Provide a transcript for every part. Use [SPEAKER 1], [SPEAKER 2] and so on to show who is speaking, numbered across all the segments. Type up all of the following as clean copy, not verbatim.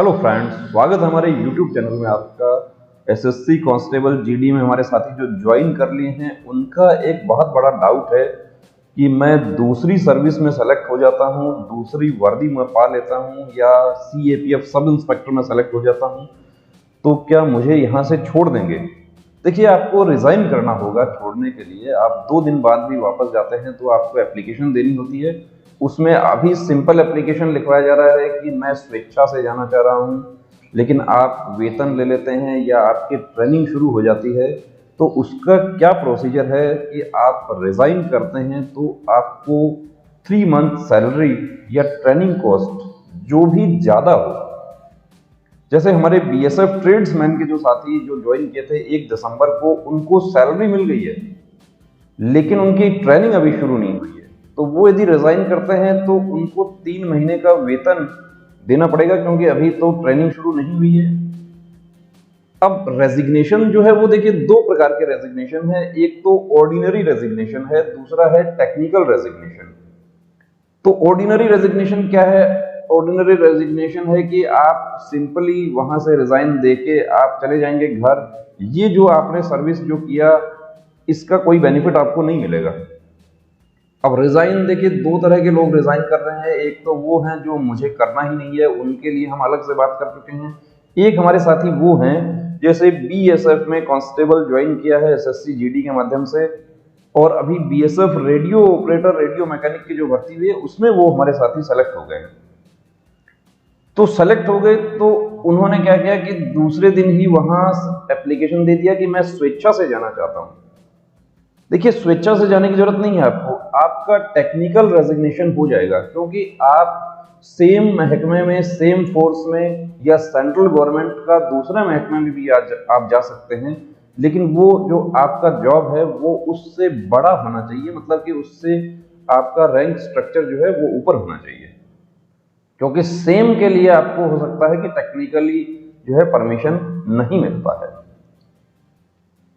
[SPEAKER 1] Hello friends, स्वागत है हमारे यूट्यूब चैनल में आपका। एसएससी कांस्टेबल जीडी में हमारे साथी जो ज्वाइन कर लिए हैं उनका एक बहुत बड़ा डाउट है कि मैं दूसरी सर्विस में सेलेक्ट हो जाता हूं, दूसरी वर्दी में पा लेता हूं या सीएपीएफ सब इंस्पेक्टर में सेलेक्ट हो जाता हूं तो क्या मुझे यहां से छोड़ देंगे। देखिए, आपको रिजाइन करना होगा। छोड़ने के लिए आप 2 दिन बाद भी वापस जाते हैं तो आपको एप्लीकेशन देनी होती है। उसमें अभी सिंपल एप्लीकेशन लिखवाया जा रहा है कि मैं स्वेच्छा से जाना चाह रहा हूं, लेकिन आप वेतन ले लेते हैं या आपकी ट्रेनिंग शुरू हो जाती है तो उसका क्या प्रोसीजर है कि आप रिजाइन करते हैं तो आपको 3 मंथ सैलरी या ट्रेनिंग कॉस्ट जो भी ज्यादा हो, जैसे हमारे बीएसएफ ट्रेड्समैन के जो साथी जो ज्वाइन किए थे 1 दिसंबर को, उनको सैलरी मिल गई है लेकिन उनकी ट्रेनिंग अभी शुरू नहीं हुई है। तो वो यदि रिजाइन करते हैं तो उनको 3 महीने का वेतन देना पड़ेगा क्योंकि अभी तो ट्रेनिंग शुरू नहीं हुई है। अब रेजिग्नेशन जो है वो देखिए 2 प्रकार के रेजिग्नेशन है। एक तो ऑर्डिनरी रेजिग्नेशन है, दूसरा है टेक्निकल रेजिग्नेशन। तो ऑर्डिनरी रेजिग्नेशन क्या है? ऑर्डिनरी रेजिग्नेशन है कि आप सिंपली वहां से रिजाइन देके आप चले जाएंगे घर। ये जो आपने सर्विस जो किया इसका कोई बेनिफिट आपको नहीं मिलेगा। अब रिजाइन देखिए 2 तरह के लोग रिजाइन कर रहे हैं। एक तो वो हैं जो मुझे करना ही नहीं है, उनके लिए हम अलग से बात कर चुके हैं। एक हमारे साथी वो हैं जैसे बीएसएफ में कांस्टेबल ज्वाइन किया है एसएससी जीडी के माध्यम से, और अभी BSF radio operator radio mechanic की जो भर्ती हुई है उसमें वो हमारे साथी सेलेक्ट हो गए। तो सेलेक्ट हो गए तो उन्होंने क्या किया कि दूसरे दिन ही वहां एप्लीकेशन दे दिया कि मैं स्वेच्छा से जाना चाहता हूं। देखिए, स्वेच्छा से जाने की जरूरत नहीं है आपको, आपका टेक्निकल रेजिग्नेशन हो जाएगा क्योंकि आप सेम महकमे में, सेम फोर्स में या सेंट्रल गवर्नमेंट का दूसरे महकमे में भी आप जा सकते हैं, लेकिन वो जो आपका जॉब है वो उससे बड़ा होना चाहिए, मतलब कि उससे आपका रैंक स्ट्रक्चर जो है वो ऊपर होना चाहिए। क्योंकि सेम के लिए आपको हो सकता है कि टेक्निकली जो है परमिशन नहीं मिलता है।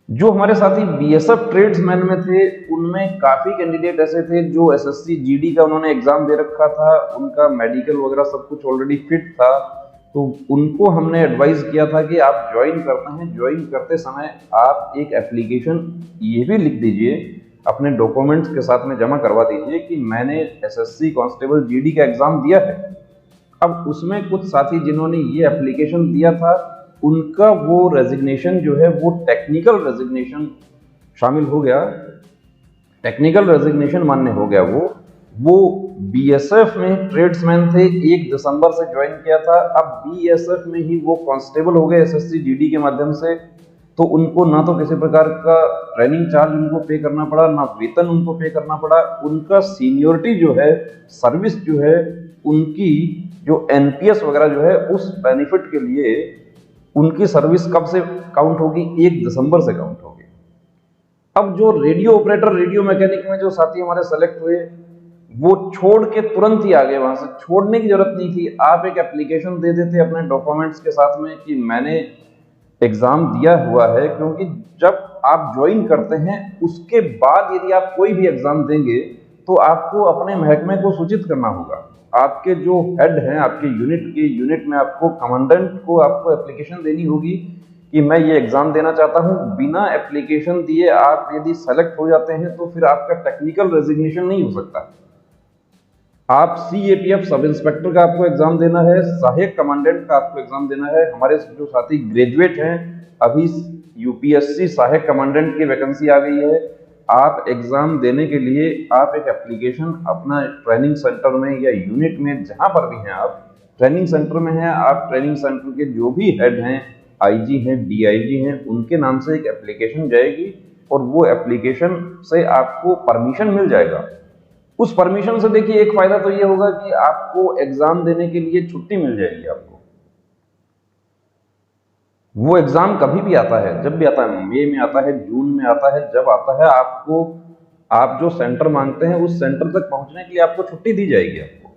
[SPEAKER 1] जो हमारे साथी बीएसएफ ट्रेड्समैन में थे उनमें काफी कैंडिडेट ऐसे थे जो एसएससी जीडी का उन्होंने एग्जाम दे रखा था, उनका मेडिकल वगैरह सब कुछ ऑलरेडी फिट था। तो उनको हमने एडवाइस किया था कि आप ज्वाइन करते हैं, ज्वाइन करते समय आप एक एप्लीकेशन ये भी लिख दीजिए, अपने डॉक्यूमेंट्स के साथ में जमा करवा दीजिए कि मैंने एसएससी कांस्टेबल जीडी का एग्जाम दिया है। अब उसमें कुछ साथी जिन्होंने ये एप्लीकेशन दिया था उनका वो रेजिग्नेशन जो है वो टेक्निकल रेजिग्नेशन शामिल हो गया, टेक्निकल रेजिग्नेशन मान्य हो गया। वो बीएसएफ में ट्रेड्समैन थे, 1 दिसंबर से ज्वाइन किया था। अब बीएसएफ में ही वो कांस्टेबल हो गए एसएससी जीडी के माध्यम से। तो उनको ना तो किसी प्रकार का ट्रेनिंग चार्ज उनको पे करना पड़ा, ना वेतन उनको पे करना पड़ा। उनका सीनियोरिटी जो है, सर्विस जो है, उनकी जो एनपीएस वगैरह जो है उस बेनिफिट के लिए उनकी सर्विस कब से काउंट होगी? 1 दिसंबर से काउंट होगी। अब जो रेडियो ऑपरेटर रेडियो मैकेनिक में जो साथी हमारे सेलेक्ट हुए वो छोड़ के तुरंत ही आ गए, वहां से छोड़ने की जरूरत नहीं थी। आप एक एप्लीकेशन दे देते अपने डॉक्यूमेंट्स के साथ में कि मैंने एग्जाम दिया हुआ है, क्योंकि जब आप ज्वाइन करते हैं उसके बाद यदि आप कोई भी एग्जाम देंगे तो आपको अपने महकमे को सूचित करना होगा। आपके जो हेड हैं आपके यूनिट में आपको कमांडेंट को आपको एप्लीकेशन देनी होगी कि मैं ये एग्जाम देना चाहता हूं। बिना एप्लीकेशन दिए आप यदि सेलेक्ट हो जाते हैं तो फिर आपका टेक्निकल रेजिग्नेशन नहीं हो सकता। आप सीएपीएफ सब इंस्पेक्टर का आपको एग्जाम देना है, सहायक कमांडेंट का आपको एग्जाम देना है। हमारे जो साथी ग्रेजुएट हैं, अभी यूपीएससी सहायक कमांडेंट की वैकेंसी आ गई है। आप एग्जाम देने के लिए आप एक एप्लीकेशन अपना ट्रेनिंग सेंटर में या यूनिट में जहां पर भी हैं, आप ट्रेनिंग सेंटर में हैं, आप ट्रेनिंग सेंटर के जो भी हेड हैं, आईजी हैं, डीआईजी हैं, उनके नाम से एक एप्लीकेशन जाएगी और वो एप्लीकेशन से आपको परमिशन मिल जाएगा। उस परमिशन से देखिए एक फायदा तो ये होगा कि आपको एग्जाम देने के लिए छुट्टी मिल जाएगी। आपको वो एग्जाम कभी भी आता है, जब भी आता है, मई में आता है, जून में आता है, जब आता है आपको, आप जो सेंटर मांगते हैं उस सेंटर तक पहुंचने के लिए आपको छुट्टी दी जाएगी आपको।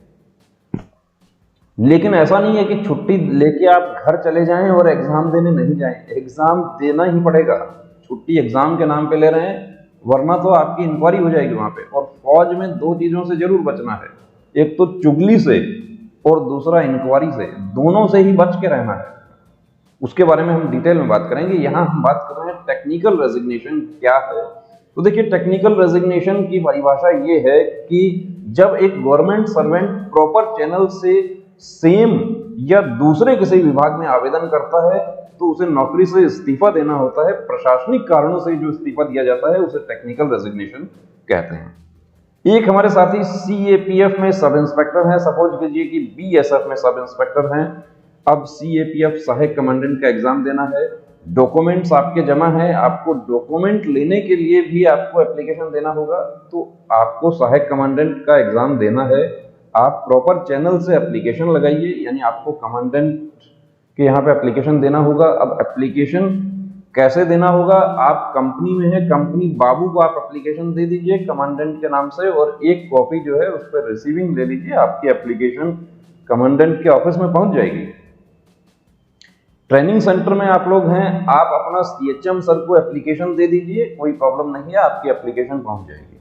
[SPEAKER 1] लेकिन ऐसा नहीं है कि छुट्टी लेके आप घर चले जाएं और एग्जाम देने नहीं जाएं, एग्जाम देना ही पड़ेगा। छुट्टी एग्जाम के नाम पे ले रहे हैं, वरना तो आपकी इंक्वायरी हो जाएगी वहां पे। और फौज में 2 चीजों से जरूर बचना है, एक तो चुगली से और दूसरा इंक्वायरी से, दोनों से ही बच के रहना है। उसके बारे में हम डिटेल में बात करेंगे। यहाँ हम बात कर रहे हैं टेक्निकल रेजिग्नेशन क्या है। तो देखिए, टेक्निकल रेजिग्नेशन की परिभाषा ये है कि जब एक गवर्नमेंट सर्वेंट प्रॉपर चैनल से सेम या दूसरे किसी विभाग में आवेदन करता है तो उसे नौकरी से इस्तीफा देना होता है। प्रशासनिक कारणों से जो इस्तीफा दिया जाता है उसे टेक्निकल रेजिग्नेशन कहते हैं। एक हमारे साथी CAPF में सब इंस्पेक्टर हैं, सपोज कीजिए कि BSF में सब इंस्पेक्टर हैं। अब CAPF सहायक कमांडेंट का एग्जाम देना है, डॉक्यूमेंट्स आपके जमा है, आपको डॉक्यूमेंट लेने के लिए भी आपको एप्लीकेशन देना होगा। तो आपको सहायक कमांडेंट का एग्जाम देना है, आप प्रॉपर चैनल से एप्लीकेशन लगाइए, यानी आपको कमांडेंट के यहाँ पे एप्लीकेशन देना होगा। अब एप्लीकेशन कैसे देना होगा, आप कंपनी में है, कंपनी बाबू को आप एप्लीकेशन दे दीजिए कमांडेंट के नाम से और एक कॉपी जो है उस पर रिसीविंग ले लीजिए, आपकी एप्लीकेशन कमांडेंट के ऑफिस में पहुंच जाएगी। ट्रेनिंग सेंटर में आप लोग हैं, आप अपना CHM सर को एप्लीकेशन दे दीजिए, कोई प्रॉब्लम नहीं है, आपकी एप्लीकेशन पहुंच जाएगी।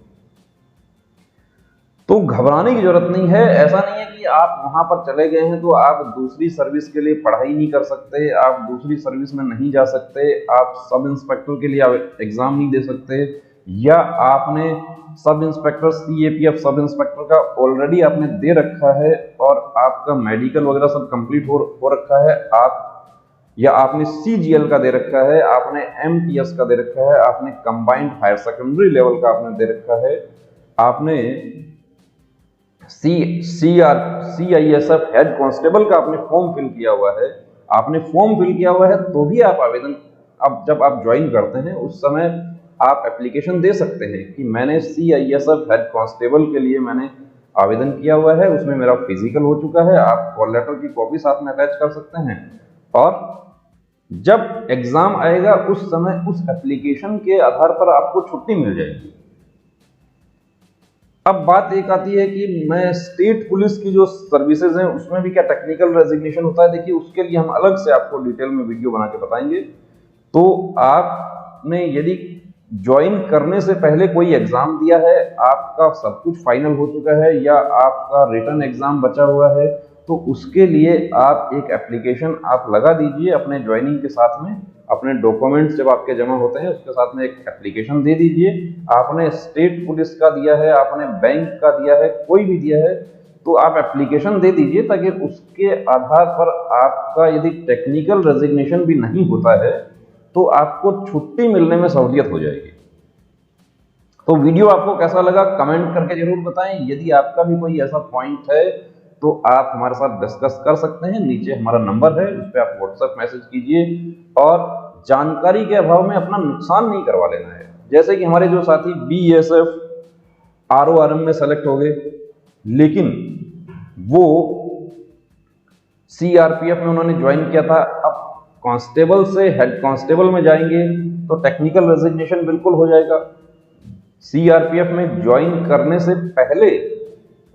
[SPEAKER 1] तो घबराने की जरूरत नहीं है। ऐसा नहीं है कि आप वहां पर चले गए हैं तो आप दूसरी सर्विस के लिए पढ़ाई नहीं कर सकते, आप दूसरी सर्विस में नहीं जा सकते, आप सब इंस्पेक्टर के लिए एग्जाम नहीं दे सकते, या आपने sub inspector CAPF sub inspector का ऑलरेडी आपने दे रखा है और आपका मेडिकल वगैरह सब कंप्लीट हो रखा है, आप या आपने CGL का दे रखा है, आपने MTS का दे रखा है, आपने कंबाइंड हायर सेकेंडरी लेवल का आपने दे रखा है, आपने CISF हेड कांस्टेबल का आपने फॉर्म फिल किया हुआ है, आपने फॉर्म फिल किया हुआ है तो भी आप आवेदन, अब जब आप ज्वाइन करते हैं उस समय आप एप्लीकेशन दे सकते हैं कि मैंने CISF हेड कांस्टेबल के लिए मैंने आवेदन किया हुआ है, उसमें मेरा फिजिकल हो चुका है। आप कॉल लेटर की कॉपी साथ में अटैच कर सकते हैं और जब एग्जाम आएगा उस समय उस एप्लीकेशन के आधार पर आपको छुट्टी मिल जाएगी। अब बात एक आती है कि मैं स्टेट पुलिस की जो सर्विसेज हैं उसमें भी क्या टेक्निकल रेजिग्नेशन होता है। देखिए, उसके लिए हम अलग से आपको डिटेल में वीडियो बना के बताएंगे। तो आपने यदि ज्वाइन करने से पहले कोई एग्जाम दिया है, आपका सब कुछ फाइनल हो चुका है या आपका रिटन एग्जाम बचा हुआ है, तो उसके लिए आप एक एप्लीकेशन आप लगा दीजिए अपने ज्वाइनिंग के साथ में। अपने डॉक्यूमेंट्स जब आपके जमा होते हैं उसके साथ में एक एप्लीकेशन दे दीजिए। आपने स्टेट पुलिस का दिया है, आपने बैंक का दिया है, कोई भी दिया है, तो आप एप्लीकेशन दे दीजिए ताकि उसके आधार पर आपका यदि टेक्निकल रेजिग्नेशन भी नहीं होता है तो आपको छुट्टी मिलने में सहूलियत हो जाएगी। तो वीडियो आपको कैसा लगा कमेंट करके जरूर बताएं। यदि आपका भी कोई ऐसा पॉइंट है तो आप हमारे साथ डिस्कस कर सकते हैं। नीचे हमारा नंबर है, उस पर आप व्हाट्सएप मैसेज कीजिए और जानकारी के अभाव में अपना नुकसान नहीं करवा लेना है। जैसे कि हमारे जो साथी BSF RORM में सेलेक्ट हो गए, लेकिन वो CRPF में उन्होंने ज्वाइन किया था, अब कांस्टेबल से हेड कांस्टेबल में जाएंगे तो टेक्निकल रेजिग्नेशन बिल्कुल हो जाएगा। CRPF में ज्वाइन करने से पहले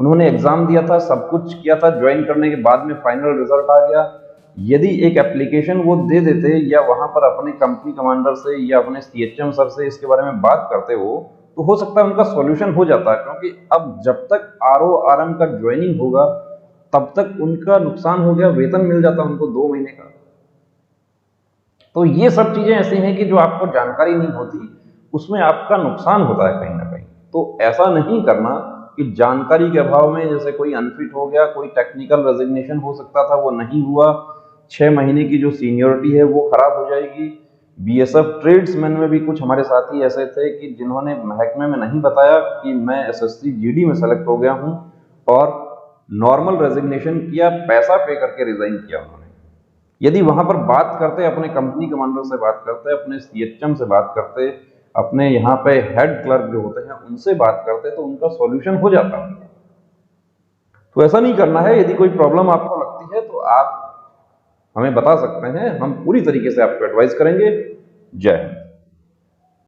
[SPEAKER 1] उन्होंने एग्जाम दिया था, सब कुछ किया था, ज्वाइन करने के बाद में फाइनल रिजल्ट आ गया। यदि एक एप्लीकेशन वो दे देते या वहां पर अपने कंपनी कमांडर से या अपने CHM सर से इसके बारे में बात करते हो तो हो सकता है उनका सॉल्यूशन हो जाता है, क्योंकि अब जब तक RORM का ज्वाइनिंग होगा तब तक उनका नुकसान हो गया, वेतन मिल जाता उनको 2 महीने का। तो ये सब चीजें ऐसी हैं कि जो आपको जानकारी नहीं होती उसमें आपका नुकसान होता है कहीं ना कहीं। तो ऐसा नहीं करना कि जानकारी के अभाव में जैसे कोई अनफिट हो गया, कोई टेक्निकल रेजिग्नेशन हो सकता था वो नहीं हुआ, 6 महीने की जो सीनियोरिटी है वो खराब हो जाएगी। BSF ट्रेड्समैन में भी कुछ हमारे साथी ऐसे थे कि जिन्होंने महकमे में नहीं बताया कि मैं SSC GD में सेलेक्ट हो गया हूं और नॉर्मल रेजिग्नेशन किया, पैसा पे करके रिजाइन किया उन्होंने। यदि वहां पर बात करते, अपने कंपनी कमांडर से बात करते, अपने CHM से बात करते, अपने यहाँ पे हेड क्लर्क जो होते हैं उनसे बात करते तो उनका सॉल्यूशन हो जाता। तो ऐसा नहीं करना है। यदि कोई प्रॉब्लम आपको लगती है तो आप हमें बता सकते हैं, हम पूरी तरीके से आपको एडवाइस करेंगे। जय हिंद।